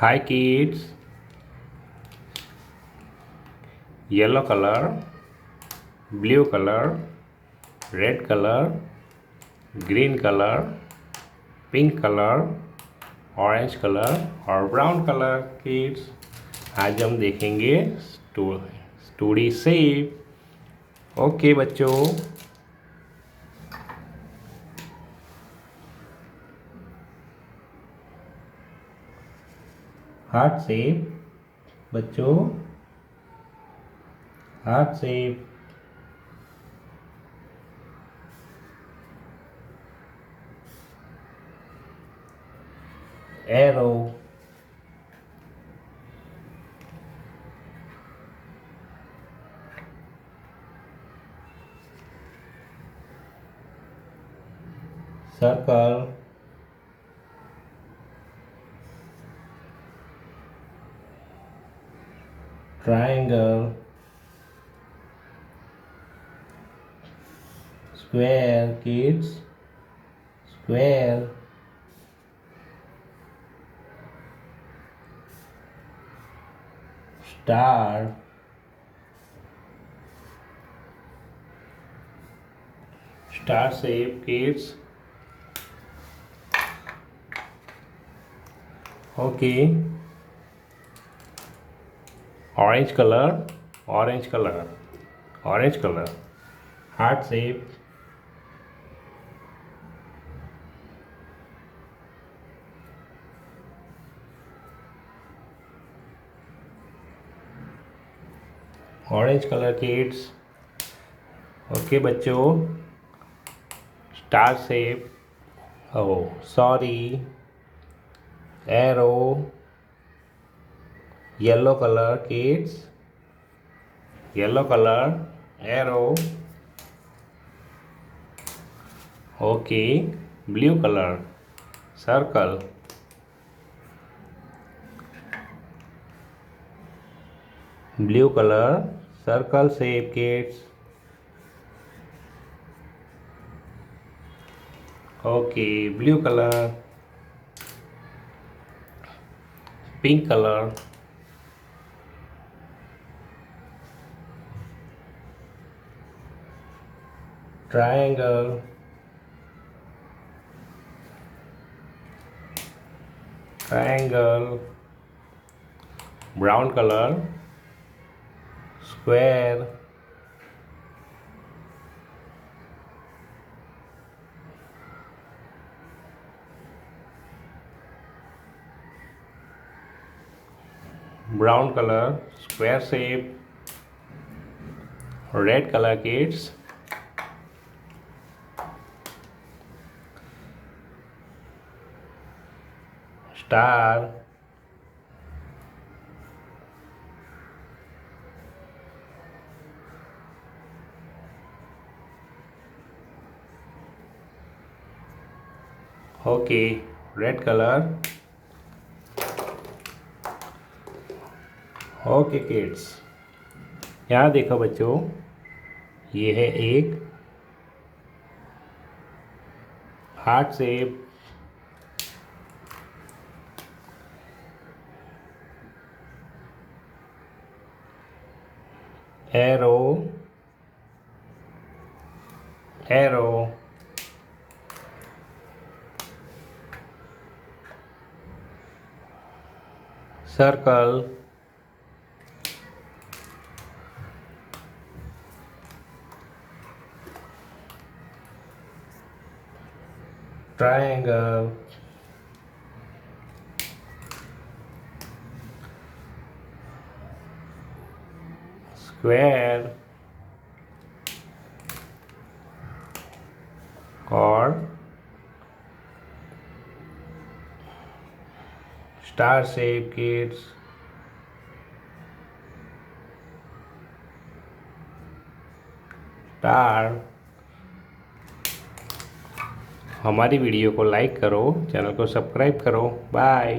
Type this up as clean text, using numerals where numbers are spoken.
Hi kids. Yellow color, blue color, red color, green color, pink color, orange colour और brown colour. Kids, आज हम देखेंगे story shape. Okay बच्चों, heart shape. बच्चों, heart shape. Arrow, circle, triangle, square kids, square, star, star shape kids. Okay, orange color, orange color, orange color, heart shape. Orange colour kids. Okay बच्चों, star shape. Oh sorry, arrow, yellow colour kids, yellow colour, arrow. Okay, blue colour, circle, blue colour, circle shape kids. Okay, blue colour, pink colour, triangle, triangle, brown color, square, brown color, square shape, red color kids, star, okay, red colour. Okay kids, यहाँ देखो बच्चों, ये है एक heart shape, arrow, arrow, circle, triangle, square और star shape kids. Star. हमारी video को like करो, चैनल को सब्सक्राइब करो। बाय।